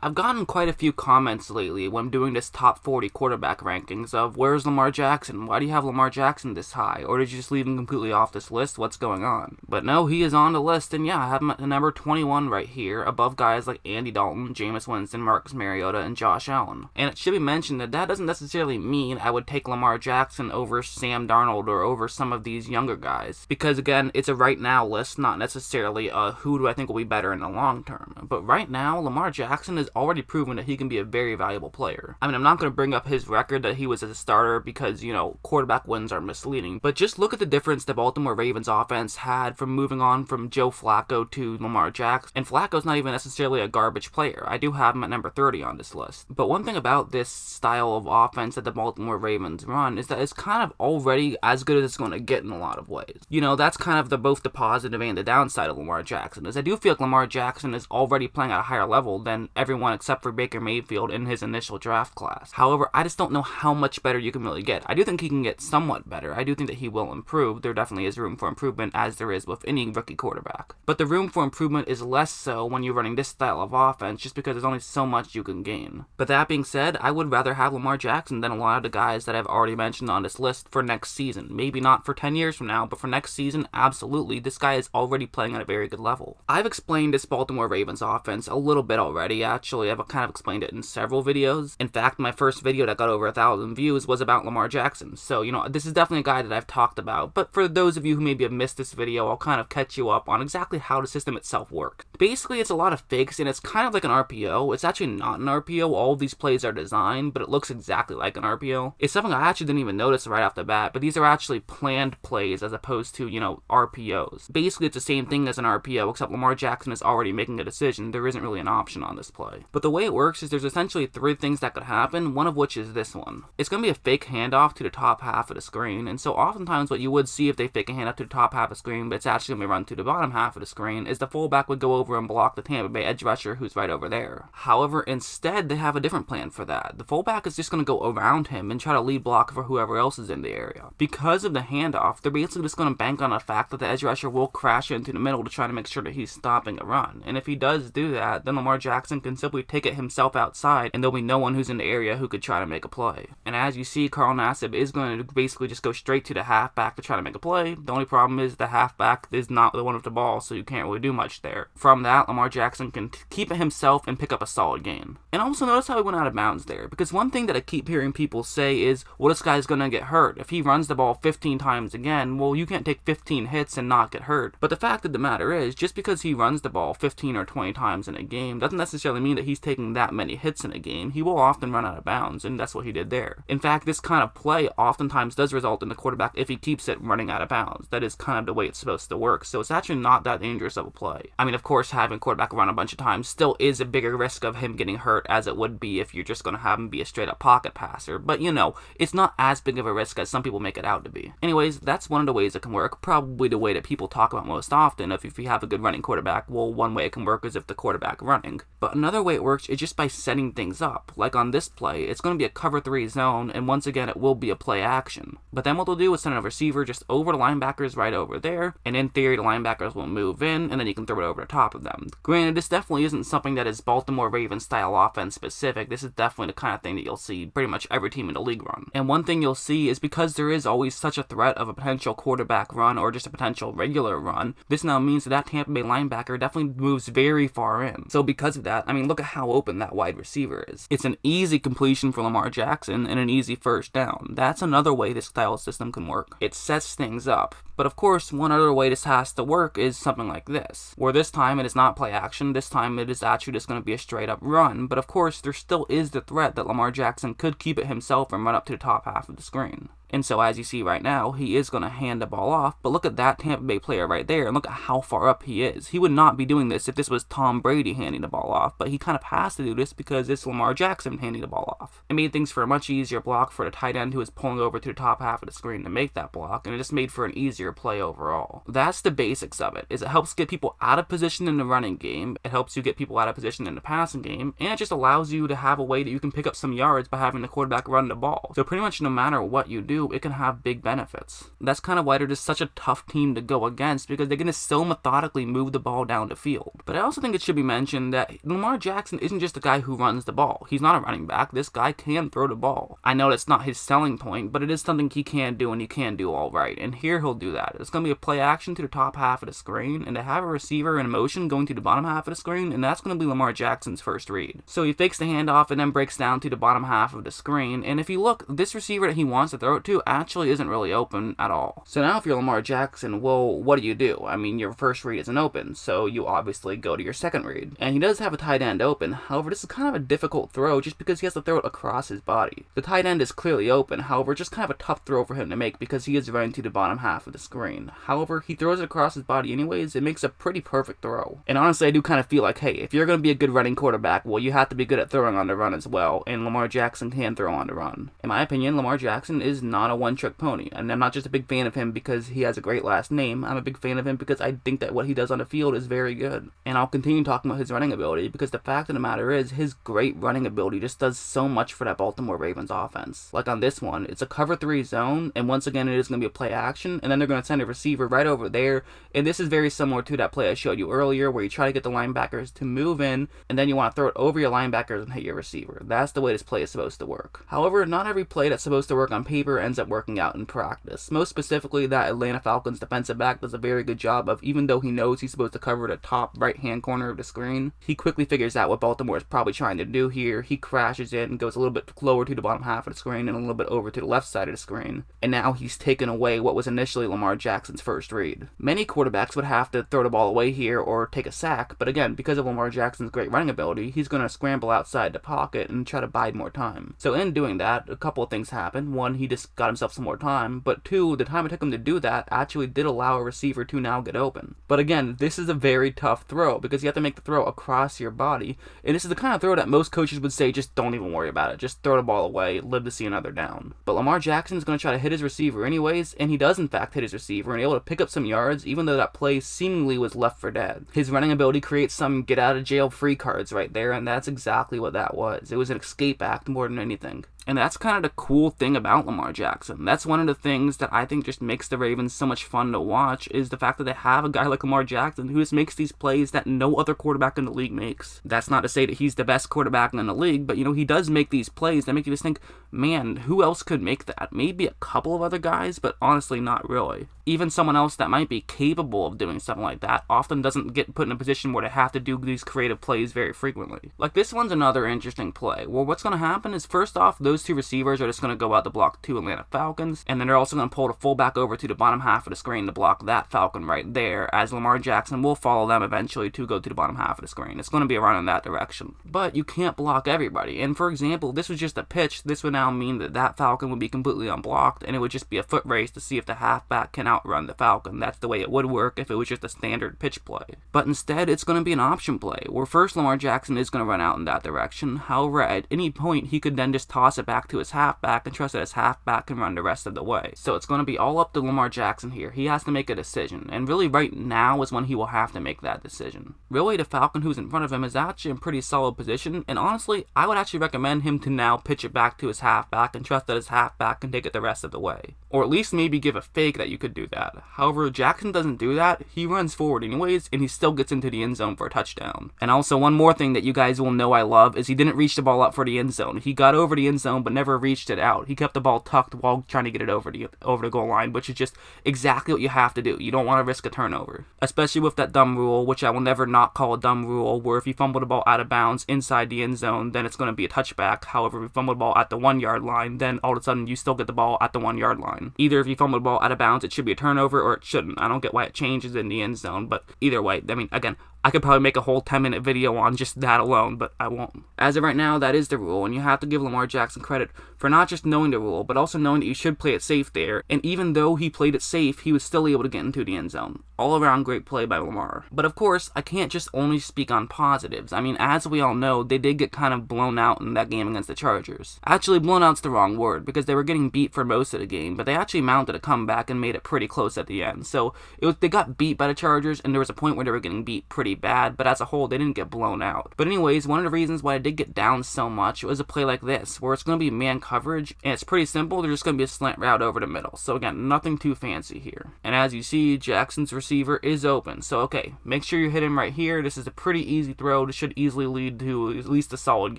I've gotten quite a few comments lately when I'm doing this top 40 quarterback rankings of where's Lamar Jackson? Why do you have Lamar Jackson this high? Or did you just leave him completely off this list? What's going on? But no, he is on the list, and yeah, I have him at number 21 right here, above guys like Andy Dalton, Jameis Winston, Marcus Mariota, and Josh Allen. And it should be mentioned that that doesn't necessarily mean I would take Lamar Jackson over Sam Darnold or over some of these younger guys. Because again, it's a right now list, not necessarily a who do I think will be better in the long term. But right now, Lamar Jackson is already proven that he can be a very valuable player. I mean, I'm not going to bring up his record that he was as a starter because, quarterback wins are misleading, but just look at the difference the Baltimore Ravens offense had from moving on from Joe Flacco to Lamar Jackson, and Flacco's not even necessarily a garbage player. I do have him at number 30 on this list. But one thing about this style of offense that the Baltimore Ravens run is that it's kind of already as good as it's going to get in a lot of ways. That's kind of both the positive and the downside of Lamar Jackson, is I do feel like Lamar Jackson is already playing at a higher level than everyone except for Baker Mayfield in his initial draft class. However, I just don't know how much better you can really get. I do think he can get somewhat better. I do think that he will improve. There definitely is room for improvement, as there is with any rookie quarterback. But the room for improvement is less so when you're running this style of offense, just because there's only so much you can gain. But that being said, I would rather have Lamar Jackson than a lot of the guys that I've already mentioned on this list for next season. Maybe not for 10 years from now, but for next season, absolutely. This guy is already playing at a very good level. I've explained this Baltimore Ravens offense a little bit already, actually. I've kind of explained it in several videos. In fact, my first video that got over 1,000 views was about Lamar Jackson. So, this is definitely a guy that I've talked about. But for those of you who maybe have missed this video, I'll kind of catch you up on exactly how the system itself works. Basically, it's a lot of fakes, and it's kind of like an RPO. It's actually not an RPO. All of these plays are designed, but it looks exactly like an RPO. It's something I actually didn't even notice right off the bat, but these are actually planned plays as opposed to, RPOs. Basically, it's the same thing as an RPO, except Lamar Jackson is already making a decision. There isn't really an option on this play. But the way it works is there's essentially three things that could happen, one of which is this one. It's going to be a fake handoff to the top half of the screen, and so oftentimes what you would see if they fake a handoff to the top half of the screen, but it's actually going to be run to the bottom half of the screen, is the fullback would go over and block the Tampa Bay edge rusher who's right over there. However, instead, they have a different plan for that. The fullback is just going to go around him and try to lead block for whoever else is in the area. Because of the handoff, they're basically just going to bank on the fact that the edge rusher will crash into the middle to try to make sure that he's stopping a run. And if he does do that, then Lamar Jackson can simply take it himself outside, and there'll be no one who's in the area who could try to make a play. And as you see, Carl Nassib is going to basically just go straight to the halfback to try to make a play. The only problem is the halfback is not the one with the ball, so you can't really do much there. From that, Lamar Jackson can keep it himself and pick up a solid gain. And also notice how he went out of bounds there, because one thing that I keep hearing people say is, well, this guy's going to get hurt. If he runs the ball 15 times again, well, you can't take 15 hits and not get hurt. But the fact of the matter is, just because he runs the ball 15 or 20 times in a game doesn't necessarily mean that he's taking that many hits in a game. He will often run out of bounds, and that's what he did there. In fact, this kind of play oftentimes does result in the quarterback, if he keeps it, running out of bounds. That is kind of the way it's supposed to work, so it's actually not that dangerous of a play. I mean, of course, having a quarterback run a bunch of times still is a bigger risk of him getting hurt as it would be if you're just going to have him be a straight-up pocket passer, but it's not as big of a risk as some people make it out to be. Anyways, that's one of the ways it can work, probably the way that people talk about most often. If you have a good running quarterback, well, one way it can work is if the quarterback running. But another way it works is just by setting things up. Like on this play, it's going to be a cover 3 zone, and once again, it will be a play action. But then what they'll do is send a receiver just over the linebackers right over there, and in theory, the linebackers will move in, and then you can throw it over the top of them. Granted, this definitely isn't something that is Baltimore Ravens style offense specific. This is definitely the kind of thing that you'll see pretty much every team in the league run. And one thing you'll see is because there is always such a threat of a potential quarterback run or just a potential regular run, this now means that Tampa Bay linebacker definitely moves very far in. So because of that, I mean, look at how open that wide receiver is. It's an easy completion for Lamar Jackson and an easy first down. That's another way this style system can work. It sets things up. But of course, one other way this has to work is something like this, where this time it is not play action, this time it is actually just going to be a straight up run, but of course there still is the threat that Lamar Jackson could keep it himself and run up to the top half of the screen. And so as you see right now, he is going to hand the ball off, but look at that Tampa Bay player right there, and look at how far up he is. He would not be doing this if this was Tom Brady handing the ball off, but he kind of has to do this because it's Lamar Jackson handing the ball off. It made things for a much easier block for the tight end who is pulling over to the top half of the screen to make that block, and it just made for an easier play overall. That's the basics of it, is it helps get people out of position in the running game, it helps you get people out of position in the passing game, and it just allows you to have a way that you can pick up some yards by having the quarterback run the ball. So pretty much no matter what you do, do, it can have big benefits. That's kind of why they're just such a tough team to go against, because they're going to so methodically move the ball down the field. But I also think it should be mentioned that Lamar Jackson isn't just a guy who runs the ball. He's not a running back. This guy can throw the ball. I know that's not his selling point, but it is something he can do, and he can do all right. And here he'll do that. It's going to be a play action to the top half of the screen, and to have a receiver in motion going to the bottom half of the screen, and that's going to be Lamar Jackson's first read. So he fakes the handoff and then breaks down to the bottom half of the screen, and if you look, this receiver that he wants to throw it to actually isn't really open at all. So now if you're Lamar Jackson, well, what do? I mean, your first read isn't open, so you obviously go to your second read. And he does have a tight end open, however, this is kind of a difficult throw just because he has to throw it across his body. The tight end is clearly open, however, just kind of a tough throw for him to make because he is running to the bottom half of the screen. However, he throws it across his body anyways. It makes a pretty perfect throw. And honestly, I do kind of feel like, hey, if you're going to be a good running quarterback, well, you have to be good at throwing on the run as well, and Lamar Jackson can throw on the run. In my opinion, Lamar Jackson is not a one-trick pony, and I'm not just a big fan of him because he has a great last name. I'm a big fan of him because I think that what he does on the field is very good. And I'll continue talking about his running ability because the fact of the matter is his great running ability just does so much for that Baltimore Ravens offense. Like on this one, it's a cover 3 zone, and once again, it is going to be a play action, and then they're going to send a receiver right over there, and this is very similar to that play I showed you earlier where you try to get the linebackers to move in, and then you want to throw it over your linebackers and hit your receiver. That's the way this play is supposed to work. However, not every play that's supposed to work on paper ends up working out in practice. Most specifically, that Atlanta Falcons defensive back does a very good job of, even though he knows he's supposed to cover the top right-hand corner of the screen, he quickly figures out what Baltimore is probably trying to do here. He crashes in and goes a little bit lower to the bottom half of the screen and a little bit over to the left side of the screen. And now he's taken away what was initially Lamar Jackson's first read. Many quarterbacks would have to throw the ball away here or take a sack, but again, because of Lamar Jackson's great running ability, he's going to scramble outside the pocket and try to bide more time. So in doing that, a couple of things happen. One, he just got himself some more time, but two, the time it took him to do that actually did allow a receiver to now get open. But again, this is a very tough throw because you have to make the throw across your body, and this is the kind of throw that most coaches would say, just don't even worry about it. Just throw the ball away, live to see another down. But Lamar Jackson is going to try to hit his receiver anyways, and he does in fact hit his receiver and able to pick up some yards even though that play seemingly was left for dead. His running ability creates some get out of jail free cards right there, and that's exactly what that was. It was an escape act more than anything. And that's kind of the cool thing about Lamar Jackson. That's one of the things that I think just makes the Ravens so much fun to watch, is the fact that they have a guy like Lamar Jackson who just makes these plays that no other quarterback in the league makes. That's not to say that he's the best quarterback in the league, but he does make these plays that make you just think, man, who else could make that? Maybe a couple of other guys, but honestly not really. Even someone else that might be capable of doing something like that often doesn't get put in a position where they have to do these creative plays very frequently. Like this one's another interesting play. Well, what's going to happen is first off, those two receivers are just going to go out to block 2 Atlanta Falcons, and then they're also going to pull the fullback over to the bottom half of the screen to block that Falcon right there, as Lamar Jackson will follow them eventually to go to the bottom half of the screen. It's going to be a run in that direction. But you can't block everybody, and for example, this was just a pitch. This would now mean that that Falcon would be completely unblocked, and it would just be a foot race to see if the halfback can outrun the Falcon. That's the way it would work if it was just a standard pitch play. But instead, it's going to be an option play, where first Lamar Jackson is going to run out in that direction. However, at any point, he could then just toss it back to his halfback and trust that his halfback can run the rest of the way. So it's going to be all up to Lamar Jackson here. He has to make a decision, and really right now is when he will have to make that decision. Really, the Falcon who's in front of him is actually in pretty solid position, and honestly, I would actually recommend him to now pitch it back to his halfback and trust that his halfback can take it the rest of the way. Or at least maybe give a fake that you could do that. However, Jackson doesn't do that. He runs forward anyways, and he still gets into the end zone for a touchdown. And also, one more thing that you guys will know I love is he didn't reach the ball up for the end zone. He got over the end zone, but never reached it out. He kept the ball tucked while trying to get it over the goal line, which is just exactly what you have to do. You don't want to risk a turnover. Especially with that dumb rule, which I will never not call a dumb rule, where if you fumble the ball out of bounds inside the end zone, then it's going to be a touchback. However, if you fumble the ball at the 1 yard line, then all of a sudden you still get the ball at the 1 yard line. Either if you fumble the ball out of bounds, it should be a turnover, or it shouldn't. I don't get why it changes in the end zone, but either way, I mean, again, I could probably make a whole 10-minute video on just that alone, but I won't. As of right now, that is the rule, and you have to give Lamar Jackson credit for not just knowing the rule, but also knowing that you should play it safe there, and even though he played it safe, he was still able to get into the end zone. All around great play by Lamar. But of course, I can't just only speak on positives. I mean, as we all know, they did get kind of blown out in that game against the Chargers. Actually, blown out's the wrong word, because they were getting beat for most of the game, but they actually mounted a comeback and made it pretty close at the end. So, they got beat by the Chargers, and there was a point where they were getting beat pretty bad, but as a whole, they didn't get blown out. But anyways, one of the reasons why I did get down so much was a play like this, where it's going to be man coverage, and it's pretty simple. There's just going to be a slant route over the middle. So again, nothing too fancy here. And as you see, Jackson's receiver is open. So okay, make sure you hit him right here. This is a pretty easy throw. This should easily lead to at least a solid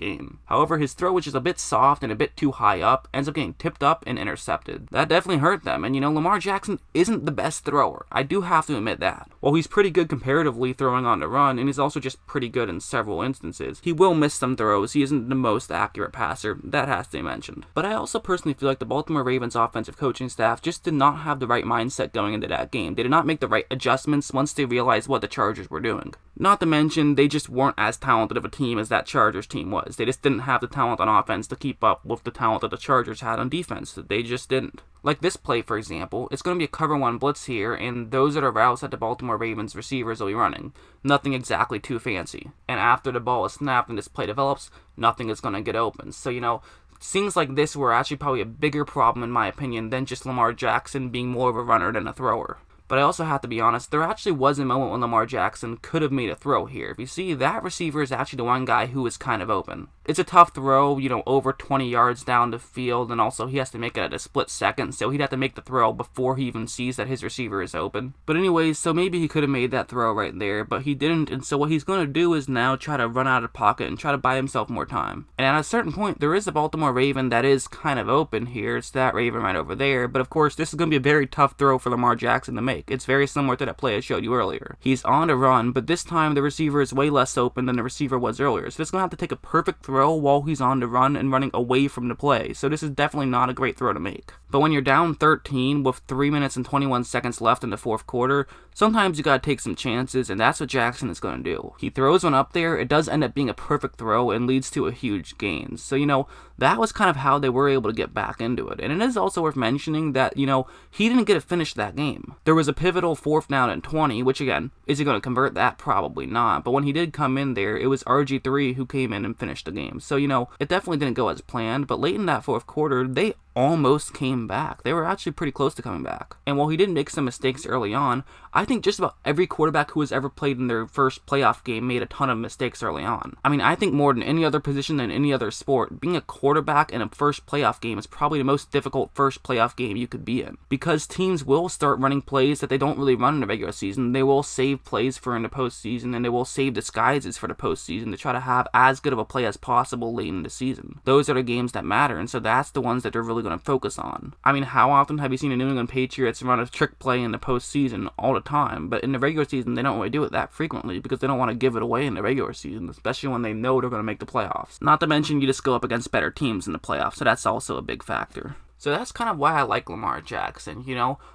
game. However, his throw, which is a bit soft and a bit too high up, ends up getting tipped up and intercepted. That definitely hurt them. And Lamar Jackson isn't the best thrower. I do have to admit that. While he's pretty good comparatively throwing on the run, and he's also just pretty good in several instances, he will miss some throws. He isn't the most accurate passer. That has to be mentioned. But I also personally feel like the Baltimore Ravens offensive coaching staff just did not have the right mindset going into that game. They did not make the right adjustments once they realized what the Chargers were doing. Not to mention, they just weren't as talented of a team as that Chargers team was. They just didn't have the talent on offense to keep up with the talent that the Chargers had on defense. They just didn't. Like this play, for example, it's going to be a cover one blitz here, and those are the routes that the Baltimore Ravens receivers will be running. Nothing exactly too fancy. And after the ball is snapped and this play develops, nothing is going to get open. So, things like this were actually probably a bigger problem, in my opinion, than just Lamar Jackson being more of a runner than a thrower. But I also have to be honest, there actually was a moment when Lamar Jackson could have made a throw here. If you see, that receiver is actually the one guy who is kind of open. It's a tough throw, over 20 yards down the field, and also he has to make it at a split second, so he'd have to make the throw before he even sees that his receiver is open. But anyways, so maybe he could have made that throw right there, but he didn't, and so what he's going to do is now try to run out of the pocket and try to buy himself more time. And at a certain point, there is a Baltimore Raven that is kind of open here. It's that Raven right over there, but of course, this is going to be a very tough throw for Lamar Jackson to make. It's very similar to that play I showed you earlier. He's on the run, but this time the receiver is way less open than the receiver was earlier, so it's going to have to take a perfect throw while he's on the run and running away from the play, so this is definitely not a great throw to make. But when you're down 13 with 3 minutes and 21 seconds left in the fourth quarter, sometimes you gotta take some chances, and that's what Jackson is going to do. He throws one up there, it does end up being a perfect throw and leads to a huge gain. So, that was kind of how they were able to get back into it. And it is also worth mentioning that, he didn't get to finish that game. There was a pivotal 4th down and 20, which again, is he going to convert that? Probably not. But when he did come in there, it was RG3 who came in and finished the game. So, it definitely didn't go as planned, but late in that fourth quarter, they almost came back. They were actually pretty close to coming back. And while he did make some mistakes early on, I think just about every quarterback who has ever played in their first playoff game made a ton of mistakes early on. I think more than any other position in any other sport, being a quarterback in a first playoff game is probably the most difficult first playoff game you could be in. Because teams will start running plays that they don't really run in the regular season. They will save plays for in the postseason, and they will save disguises for the postseason to try to have as good of a play as possible late in the season. Those are the games that matter, and so that's the ones that they're really going to focus on. How often have you seen the New England Patriots run a trick play in the postseason? All the time, but in the regular season they don't really do it that frequently because they don't want to give it away in the regular season, especially when they know they're going to make the playoffs. Not to mention you just go up against better teams in the playoffs, so that's also a big factor. So that's kind of why I like Lamar Jackson,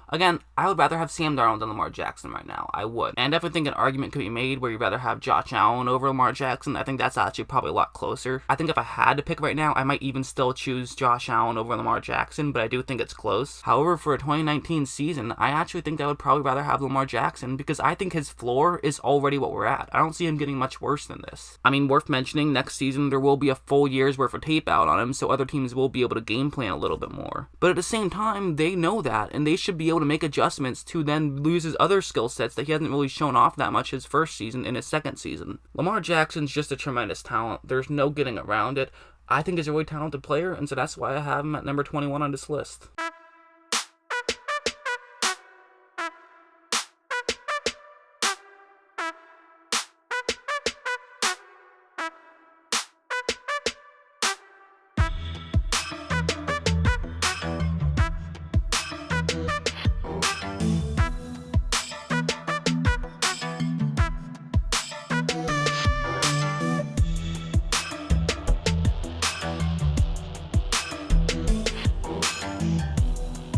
Again, I would rather have Sam Darnold than Lamar Jackson right now. I would. And I definitely think an argument could be made where you'd rather have Josh Allen over Lamar Jackson. I think that's actually probably a lot closer. I think if I had to pick right now, I might even still choose Josh Allen over Lamar Jackson, but I do think it's close. However, for a 2019 season, I actually think I would probably rather have Lamar Jackson because I think his floor is already what we're at. I don't see him getting much worse than this. Worth mentioning, next season there will be a full year's worth of tape out on him, so other teams will be able to game plan a little bit more. But at the same time, they know that, and they should be able to make adjustments to then lose his other skill sets that he hasn't really shown off that much his first season and his second season. Lamar Jackson's just a tremendous talent. There's no getting around it. I think he's a really talented player, and so that's why I have him at number 21 on this list.